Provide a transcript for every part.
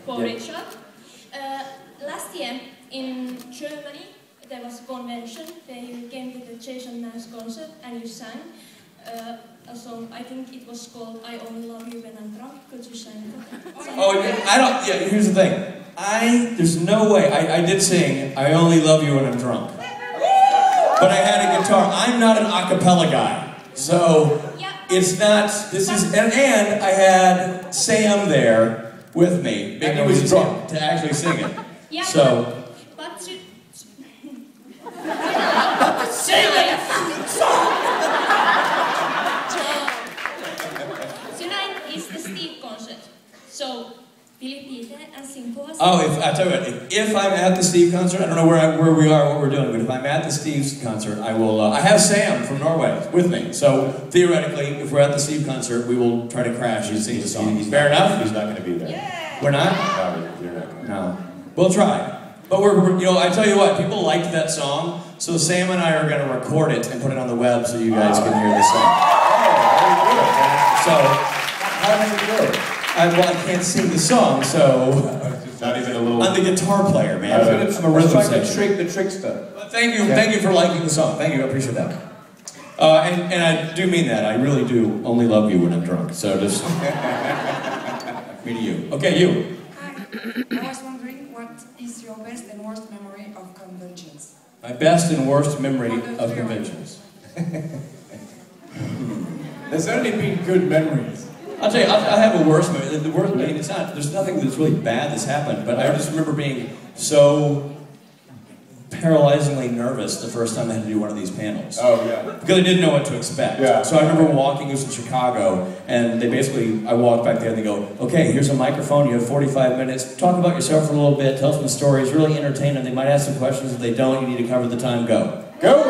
for Richard. Last year in Germany there was a convention where you came to the Sebastian&Mark concert and you sang a song. I think it was called "I Only Love You When I'm Drunk." Could you sing it? Oh, I don't. Yeah, here's the thing. There's no way. I did sing "I Only Love You When I'm Drunk," but I had a guitar. I'm not an a cappella guy, so it's not. This is and I had Sam there with me, and he was drunk to actually sing it. Yeah, so. But sing it! Tonight is the Steve concert, so will you be there and sing for us? Oh, I tell you what, if I'm at the Steve concert, I don't know where we are, what we're doing, but if I'm at the Steve's concert, I will. I have Sam from Norway with me, so theoretically, if we're at the Steve concert, we will try to crash and sing the song. Fair enough? He's not going to be there. Yeah. We're not? No, you're not. No. We'll try. But we're, I tell you what, people liked that song, so Sam and I are going to record it and put it on the web so you guys can hear the song. Oh, very good. So, how does it go? I can't sing the song, so... Not even a little... I'm the guitar player, man. I'm a rhythm section. The trickster. Thank you for liking the song. Thank you, I appreciate that. And I do mean that. I really do only love you when I'm drunk, so just... me to you. Okay, you. Hi. I was wondering, what is your best and worst memory of conventions? My best and worst memory of conventions. There's only been good memories. I'll tell you, I have a worst memory. The worst memory, it's not, there's nothing that's really bad that's happened, but I just remember being so paralyzingly nervous the first time I had to do one of these panels. Oh, yeah. Because I didn't know what to expect. Yeah. So I remember walking, it was in Chicago, and I walked back there and they go, okay, here's a microphone, you have 45 minutes, talk about yourself for a little bit, tell some stories, really entertain them. They might ask some questions, if they don't, you need to cover the time, go. Go!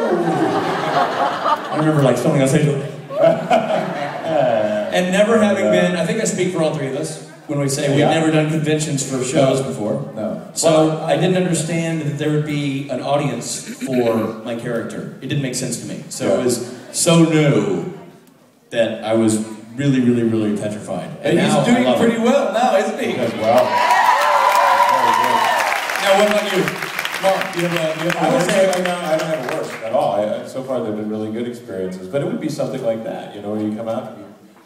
I remember like something on stage, and never having been, I think I speak for all three of us, when we say we've never done conventions for shows before. No. So I didn't understand that there would be an audience for my character. It didn't make sense to me. So it was so new that I was really, really, really petrified. And he's doing pretty well now, isn't he? He does well. Now what about you? Mark, you have I would say I don't have a worst at all. So far they've been really good experiences. But it would be something like that, where you come out,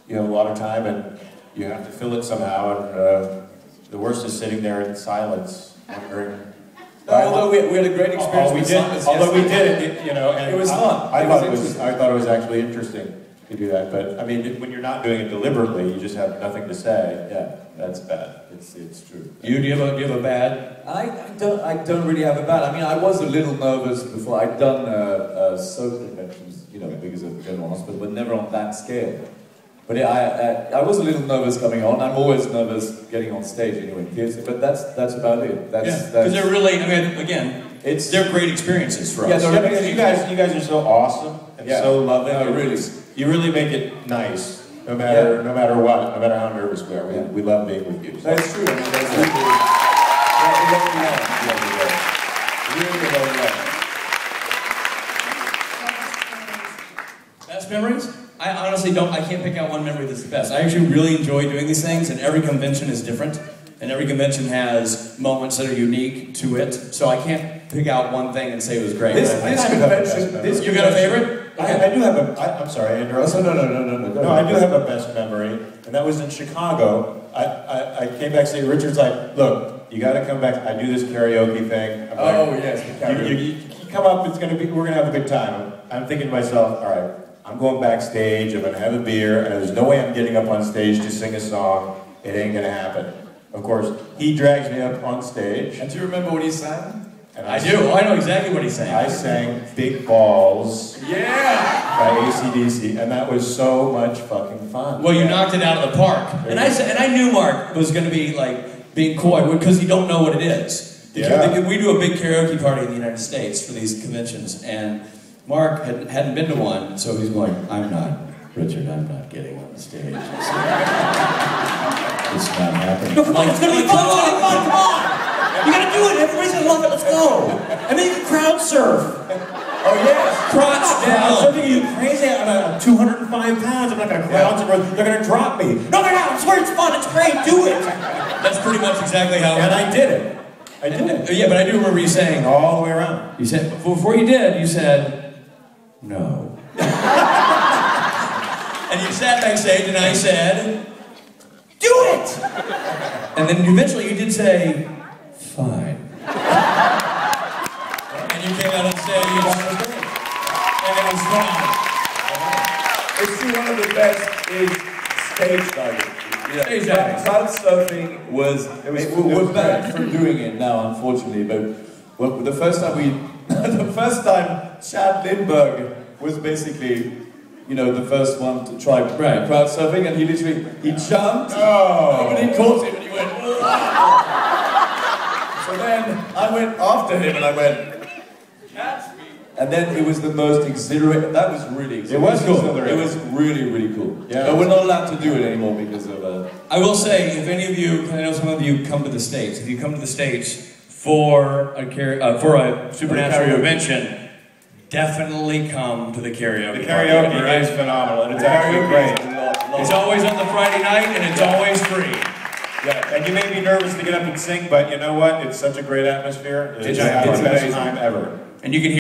you have a lot of time and you have to fill it somehow, and the worst is sitting there in silence, wondering. Although we had a great experience with silence. Although we did it, and it was fun. I thought it was actually interesting to do that. But I mean, when you're not doing it deliberately, you just have nothing to say. Yeah, that's bad. It's true. Do you have a bad? I don't really have a bad. I mean, I was a little nervous before. I'd done soap conventions, big as a General Hospital, but never on that scale. But I was a little nervous coming on. I'm always nervous getting on stage anyway. But that's about it. Because they're really, again, they're great experiences for us. Yeah, because you guys are so awesome and so loving. No, really. You really make it nice, no matter what, no matter how nervous we are. We love being with you. So. That's true. I mean, that's Best memories? I honestly I can't pick out one memory that's the best. I actually really enjoy doing these things, and every convention is different, and every convention has moments that are unique to it, so I can't pick out one thing and say it was great. This convention, you got a favorite? I do have I'm sorry, I interrupted. No, I do have a best memory, and that was in Chicago. I came back saying, Richard's like, look, you got to come back. I do this karaoke thing. Yes. You come up, we're gonna have a good time. I'm thinking to myself, all right, I'm going backstage, I'm gonna have a beer, and there's no way I'm getting up on stage to sing a song. It ain't gonna happen. Of course, he drags me up on stage. And do you remember what he sang? And I do. I know exactly what he sang. I sang Big Balls. Yeah! By AC/DC, and that was so much fucking fun. Well, you knocked it out of the park. And I knew Mark was going to be like being coy because you don't know what it is. We do a big karaoke party in the United States for these conventions, and Mark hadn't been to one, so he's going, Richard, I'm not getting on the stage. It's not happening. No, come on, it's gonna be fun, come on! You gotta do it, everybody's gonna love it, let's go! And then you can crowd surf. Oh yes, Crotch down. I'm thinking you crazy. I'm 205 pounds. I'm not gonna crowd surf. They're gonna drop me. No, they're not. I swear it's fun. It's great. Do it. That's pretty much exactly how it And went. I did it. I did it. Yeah, but I do remember you saying, All the way around. you said, before you did, you said, no. And you sat backstage and I said, do it! And then eventually you did say, fine. And you came out on stage, and it was fine. It's one of the best is stage diving. Stage diving. Crowd surfing was, we're banned from doing it now, unfortunately, but the first time Chad Lindbergh was basically, you know, the first one to try crowd surfing, and he jumped, and he caught him, and he went, wow. So then I went after him, and I went, catch me. And then it was the most exhilarating, that was really exhilarating. It was cool. It was really, really cool. Yeah. But we're not allowed to do it anymore because of... I will say, if any of you, I know some of you come to the States, if you come to the States for a supernatural convention, definitely come to the karaoke. The karaoke is phenomenal, and it's actually great. It's always on the Friday night, and it's always free. Yeah, and you may be nervous to get up and sing, but you know what? It's such a great atmosphere. It's the best time ever. And you can hear